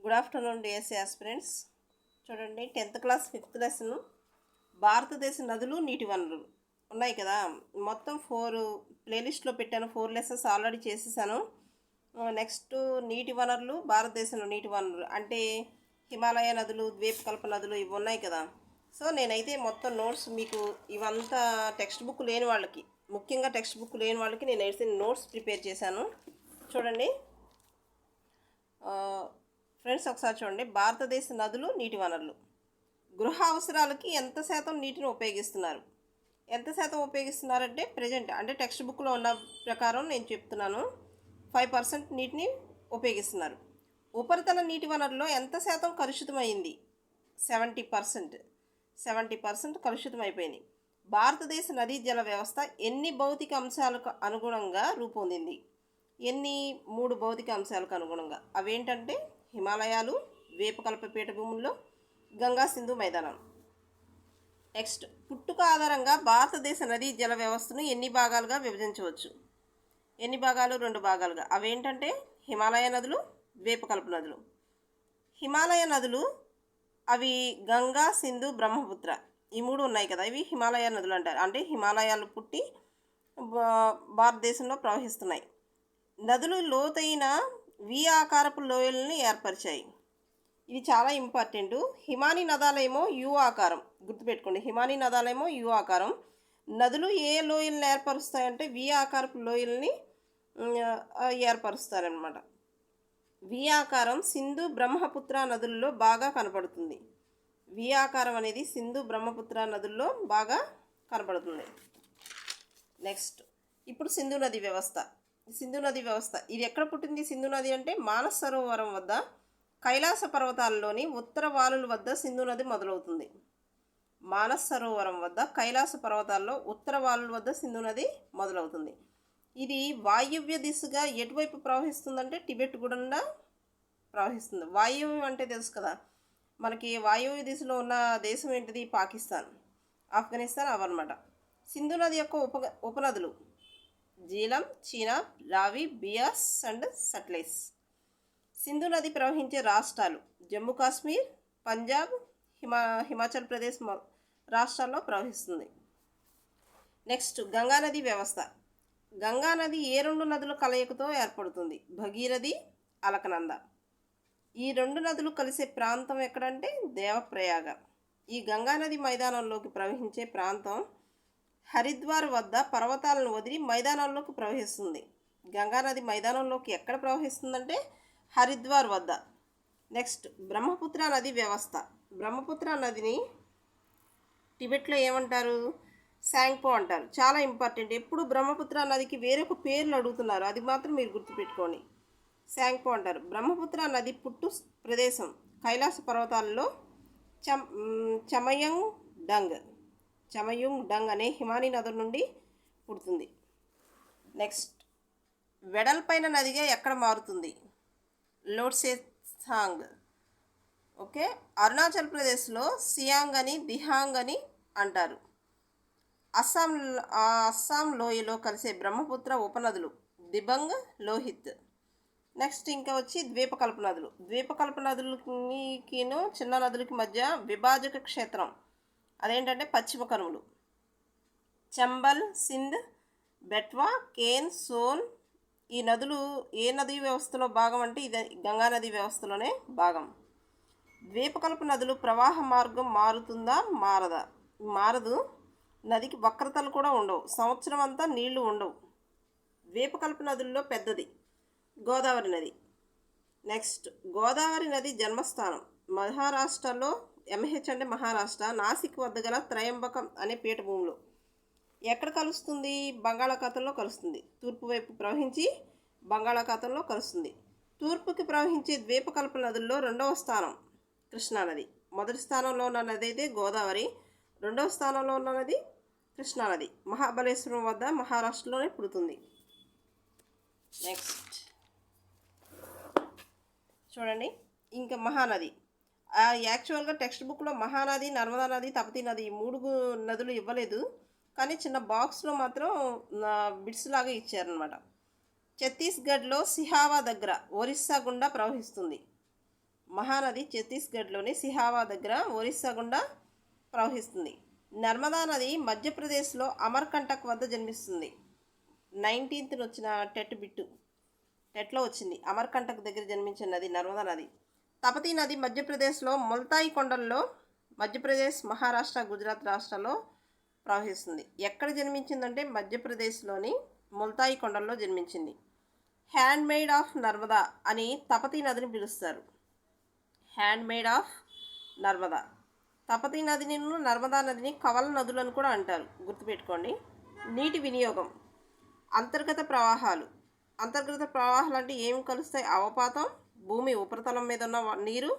Good afternoon DSC aspirants. చూడండి, 10th class 5th lesson భారతదేశ నదులు నీటి వనరులు ఉన్నాయి కదా. మొత్తం 4 ప్లేలిస్ట్లో పెట్టాను. 4 లెసన్స్ ఆల్రెడీ చేసేసాను. నెక్స్ట్ నీటి వనరులు, భారతదేశంలో నీటి వనరులు అంటే హిమాలయ నదులు, ద్వీపకల్ప నదులు ఇవి ఉన్నాయి కదా. సో నేనైతే మొత్తం నోట్స్ మీకు ఇవంతా టెక్స్ట్ బుక్ లేని వాళ్ళకి, ముఖ్యంగా టెక్స్ట్ బుక్ లేని వాళ్ళకి నేనైతే నోట్స్ ప్రిపేర్ చేశాను. చూడండి ఫ్రెండ్స్, ఒకసారి చూడండి. భారతదేశ నదులు నీటి వనరులు. గృహ అవసరాలకి ఎంత శాతం నీటిని ఉపయోగిస్తున్నారు? ఎంత శాతం ఉపయోగిస్తున్నారంటే ప్రజెంట్ అంటే టెక్స్ట్ బుక్లో ఉన్న ప్రకారం నేను చెప్తున్నాను. 5% నీటిని ఉపయోగిస్తున్నారు. ఉపరితల నీటి వనరులో ఎంత శాతం కలుషితమైంది? 70%. 70% కలుషితం అయిపోయింది. భారతదేశ నదీ జల వ్యవస్థ ఎన్ని భౌతిక అంశాలకు అనుగుణంగా రూపొందింది? 3 భౌతిక అంశాలకు అనుగుణంగా. అవేంటంటే హిమాలయాలు, ద్వీపకల్ప పీఠభూముల్లో, గంగా సింధు మైదానం. నెక్స్ట్, పుట్టుక ఆధారంగా భారతదేశ నదీ జల వ్యవస్థను ఎన్ని భాగాలుగా విభజించవచ్చు? ఎన్ని భాగాలు? 2 భాగాలుగా. అవేంటంటే హిమాలయ నదులు, ద్వీపకల్ప నదులు. హిమాలయ నదులు అవి గంగా, సింధు, బ్రహ్మపుత్ర ఈ 3 ఉన్నాయి కదా. ఇవి హిమాలయ నదులు అంటారు. అంటే హిమాలయాలు పుట్టి భారతదేశంలో ప్రవహిస్తున్నాయి. నదులు లోతైన వి ఆకారపు లోయలను ఏర్పరిచాయి. ఇది చాలా ఇంపార్టెంట్. హిమానీ నదాలేమో యు ఆకారం, గుర్తుపెట్టుకోండి. హిమానీ నదాలేమో యు ఆకారం. నదులు ఏ లోయలను ఏర్పరుస్తాయంటే వి ఆకారపు లోయల్ని ఏర్పరుస్తారనమాట. వి ఆకారం సింధు, బ్రహ్మపుత్ర నదుల్లో బాగా కనపడుతుంది. వి ఆకారం అనేది సింధు, బ్రహ్మపుత్ర నదుల్లో బాగా కనపడుతుంది. నెక్స్ట్, ఇప్పుడు సింధు నది వ్యవస్థ. సింధు నది వ్యవస్థ ఇది ఎక్కడ పుట్టింది? సింధు నది అంటే మానస్ సరోవరం వద్ద కైలాస పర్వతాల్లోని ఉత్తర వాలుల వద్ద సింధు నది మొదలవుతుంది. మానస్ సరోవరం వద్ద కైలాస పర్వతాల్లో ఉత్తర వాలుల వద్ద సింధు నది మొదలవుతుంది. ఇది వాయువ్య దిశగా ఎటువైపు ప్రవహిస్తుందంటే టిబెట్ గుండా ప్రవహిస్తుంది. వాయువ్యం అంటే తెలుసు కదా మనకి. వాయువ్య దిశలో ఉన్న దేశం ఏంటిది? పాకిస్తాన్, ఆఫ్ఘనిస్తాన్ అవన్నమాట. సింధు నది యొక్క ఉపనదులు జీలం, చీనాబ్, రావి, బియాస్ అండ్ సట్లెజ్. సింధు నది ప్రవహించే రాష్ట్రాలు జమ్మూ కాశ్మీర్, పంజాబ్, హిమాచల్ ప్రదేశ్ రాష్ట్రాల్లో ప్రవహిస్తుంది. నెక్స్ట్, గంగా నది వ్యవస్థ. గంగా నది ఏ 2 నదుల కలయికతో ఏర్పడుతుంది? భగీరథి, అలకనంద. ఈ 2 నదులు కలిసే ప్రాంతం ఎక్కడంటే దేవప్రయాగ. ఈ గంగా నది మైదానంలోకి ప్రవహించే ప్రాంతం హరిద్వార్ వద్ద పర్వతాలను వదిలి మైదానంలోకి ప్రవహిస్తుంది. గంగా నది మైదానంలోకి ఎక్కడ ప్రవహిస్తుందంటే హరిద్వార్ వద్ద. నెక్స్ట్, బ్రహ్మపుత్ర నది వ్యవస్థ. బ్రహ్మపుత్ర నదిని టిబెట్లో ఏమంటారు? శాంగ్పో అంటారు. చాలా ఇంపార్టెంట్. ఎప్పుడు బ్రహ్మపుత్ర నదికి వేరొక పేర్లు అడుగుతున్నారు, అది మాత్రం మీరు గుర్తుపెట్టుకోండి. శాంగ్పో అంటారు. బ్రహ్మపుత్ర నది పుట్టు ప్రదేశం కైలాస పర్వతాల్లో చమయుంగ్ డంగ్ అనే హిమానీ నది నుండి పుడుతుంది. నెక్స్ట్, వెడల్పైన నదిగా ఎక్కడ మారుతుంది? లోట్సేసాంగ్. ఓకే, అరుణాచల్ ప్రదేశ్లో సియాంగ్ అని, దిహాంగ్ అని అంటారు. అస్సాం లోయలో కలిసే బ్రహ్మపుత్ర ఉపనదులు దిబంగ్, లోహిత్. నెక్స్ట్ ఇంకా వచ్చి ద్వీపకల్ప నదులు. ద్వీపకల్ప నదులకిను చిన్న నదులకి మధ్య విభాజక క్షేత్రం అదేంటంటే పశ్చిమ కనుమలు. చంబల్, సింధ్, బెట్వా, కేన్, సోన్. ఈ నదులు ఏ నదీ వ్యవస్థలో భాగం అంటే ఇది గంగా నది వ్యవస్థలోనే భాగం. ద్వీపకల్ప నదులు ప్రవాహ మార్గం మారుతుందా? మారదు. నదికి వక్రతలు కూడా ఉండవు. సంవత్సరం అంతా నీళ్లు ఉండవు. ద్వీపకల్ప నదుల్లో పెద్దది గోదావరి నది. నెక్స్ట్, గోదావరి నది జన్మస్థానం మహారాష్ట్రలో. ఎంహెచ్ అంటే మహారాష్ట్ర, నాసిక్ వద్ద గల త్రయంబకం అనే పీఠభూమిలో. ఎక్కడ కలుస్తుంది? బంగాళాఖాతంలో కలుస్తుంది. తూర్పు వైపు ప్రవహించి బంగాళాఖాతంలో కలుస్తుంది. తూర్పుకి ప్రవహించే ద్వీపకల్ప నదుల్లో 2వ స్థానం కృష్ణానది. మొదటి స్థానంలో ఉన్న నది అయితే గోదావరి, 2వ స్థానంలో ఉన్న నది కృష్ణానది. మహాబలేశ్వరం వద్ద మహారాష్ట్రలోనే పుడుతుంది. నెక్స్ట్ చూడండి, ఇంకా మహానది. యాక్చువల్గా టెక్స్ట్ బుక్లో మహానది, నర్మదా నది, తపతీ నది ఈ 3 నదులు ఇవ్వలేదు, కానీ చిన్న బాక్స్లో మాత్రం బిట్స్ లాగా ఇచ్చారనమాట. ఛత్తీస్గఢ్లో సిహావా దగ్గర ఒరిస్సా గుండా ప్రవహిస్తుంది. మహానది ఛత్తీస్గఢ్లోని సిహావా దగ్గర ఒరిస్సా గుండా ప్రవహిస్తుంది. నర్మదా నది మధ్యప్రదేశ్లో అమర్కంటక్ వద్ద జన్మిస్తుంది. 19th వచ్చిన టెట్లో వచ్చింది. అమర్కంటక్ దగ్గర జన్మించిన నది నర్మదా నది. తపతీ నది మధ్యప్రదేశ్లో ముల్తాయి కొండల్లో మధ్యప్రదేశ్, మహారాష్ట్ర, గుజరాత్ రాష్ట్రాల్లో ప్రవహిస్తుంది. ఎక్కడ జన్మించిందంటే మధ్యప్రదేశ్లోని ముల్తాయి కొండల్లో జన్మించింది. హ్యాండ్ మేడ్ ఆఫ్ నర్మదా అని తపతీ నదిని పిలుస్తారు. Hand made of Narmada. Tapti నదిని, నర్మదా నదిని కవల నదులను కూడా అంటారు, గుర్తుపెట్టుకోండి. నీటి వినియోగం. అంతర్గత ప్రవాహాలు అంటే ఏమి కలుస్తాయి? అవపాతం, భూమి ఉపరితలం మీద ఉన్న నీరు,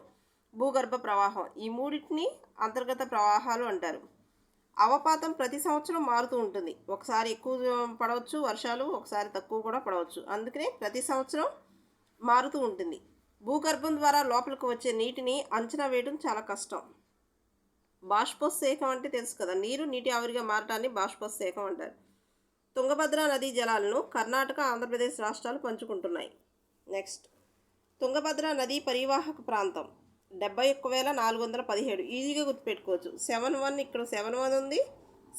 భూగర్భ ప్రవాహం. ఈ మూడింటిని అంతర్గత ప్రవాహాలు అంటారు. అవపాతం ప్రతి సంవత్సరం మారుతూ ఉంటుంది. ఒకసారి ఎక్కువ పడవచ్చు వర్షాలు, ఒకసారి తక్కువ కూడా పడవచ్చు. అందుకనే ప్రతి సంవత్సరం మారుతూ ఉంటుంది. భూగర్భం ద్వారా లోపలికి వచ్చే నీటిని అంచనా వేయడం చాలా కష్టం. బాష్పోత్సేకం అంటే తెలుసు కదా, నీరు నీటి ఆవిరిగా మారటాన్ని బాష్పోత్సేకం అంటారు. తుంగభద్ర నదీ జలాలను కర్ణాటక, ఆంధ్రప్రదేశ్ రాష్ట్రాలు పంచుకుంటున్నాయి. నెక్స్ట్, తుంగభద్ర నదీ పరివాహక ప్రాంతం 71,417. ఈజీగా గుర్తుపెట్టుకోవచ్చు. 71 ఇక్కడ 71 ఉంది,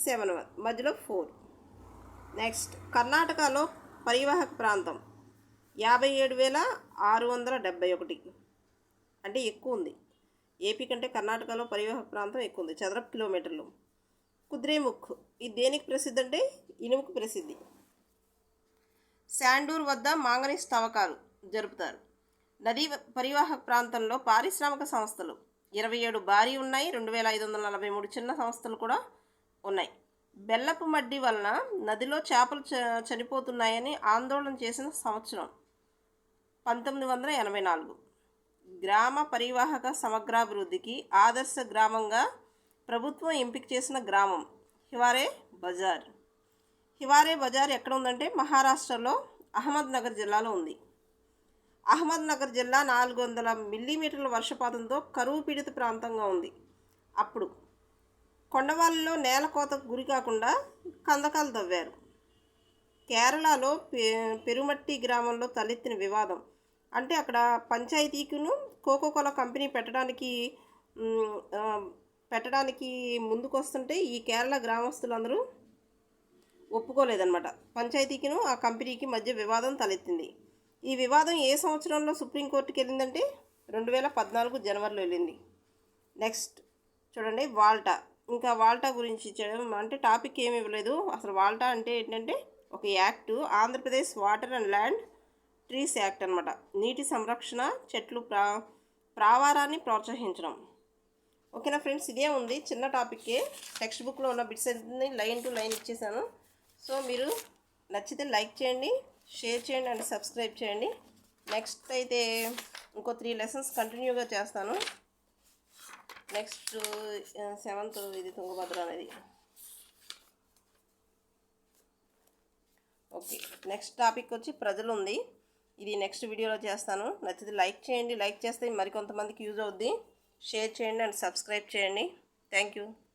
71 మధ్యలో 4. నెక్స్ట్, కర్ణాటకలో పరివాహక ప్రాంతం 57,671, అంటే ఎక్కువ ఉంది. ఏపీ కంటే కర్ణాటకలో పరివాహక ప్రాంతం ఎక్కువ ఉంది, చదరపు కిలోమీటర్లు. కుద్రేముఖ్ ఇది దేనికి ప్రసిద్ధి అంటే ఇనుముకు ప్రసిద్ధి. శాండూర్ వద్ద మాంగనీస్ తవ్వకాలు జరుపుతారు. నదీ పరివాహక ప్రాంతంలో పారిశ్రామిక సంస్థలు 27 భారీ ఉన్నాయి, 2,543 చిన్న సంస్థలు కూడా ఉన్నాయి. బెల్లపు మడ్డి వలన నదిలో చేపలు చనిపోతున్నాయని ఆందోళన చేసిన సంవత్సరం 1984. గ్రామ పరివాహక సమగ్రాభివృద్ధికి ఆదర్శ గ్రామంగా ప్రభుత్వం ఎంపిక చేసిన గ్రామం హివారే బజార్. హివారే బజార్ ఎక్కడ ఉందంటే మహారాష్ట్రలో అహ్మద్నగర్ జిల్లాలో ఉంది. అహ్మద్నగర్ జిల్లా 400 మిల్లీమీటర్ల వర్షపాతంతో కరువు పీడిత ప్రాంతంగా ఉంది. అప్పుడు కొండవాళ్ళలో నేల కోతకు గురి కాకుండా కందకాలు తవ్వారు. కేరళలో పెరుమట్టి గ్రామంలో తలెత్తిన వివాదం అంటే అక్కడ పంచాయతీకును కోకోకోలా కంపెనీ పెట్టడానికి ముందుకు వస్తుంటే ఈ కేరళ గ్రామస్తులందరూ ఒప్పుకోలేదన్నమాట. పంచాయతీకిను ఆ కంపెనీకి మధ్య వివాదం తలెత్తింది. ఈ వివాదం ఏ సంవత్సరంలో సుప్రీంకోర్టుకి వెళ్ళిందంటే 2014 జనవరిలో వెళ్ళింది. నెక్స్ట్ చూడండి, వాల్టా. ఇంకా వాల్టా గురించి అంటే టాపిక్ ఏమి ఇవ్వలేదు. అసలు వాల్టా అంటే ఏంటంటే ఒక act, Andhra Pradesh water and land trees act అనమాట. నీటి సంరక్షణ, చెట్లు ప్రావారాన్ని ప్రోత్సహించడం. ఓకేనా ఫ్రెండ్స్, ఇదే ఉంది, చిన్న టాపిక్కే. టెక్స్ట్ బుక్లో ఉన్న బిట్స్ అన్ని లైన్ టు లైన్ ఇచ్చేసాను. సో మీరు నచ్చితే లైక్ చేయండి, షేర్ చేయండి అండ్ సబ్స్క్రైబ్ చేయండి. నెక్స్ట్ అయితే ఇంకో 3 లెసన్స్ కంటిన్యూగా చేస్తాను. నెక్స్ట్ 7th ఇది తుంగభద్ర అనేది. ఓకే, నెక్స్ట్ టాపిక్ వచ్చి ప్రజలు ఉంది. ఇది నెక్స్ట్ వీడియోలో చేస్తాను. నచ్చితే లైక్ చేయండి, లైక్ చేస్తే మరికొంతమందికి యూజ్ అవుద్ది. షేర్ చేయండి అండ్ సబ్స్క్రైబ్ చేయండి. Thank you.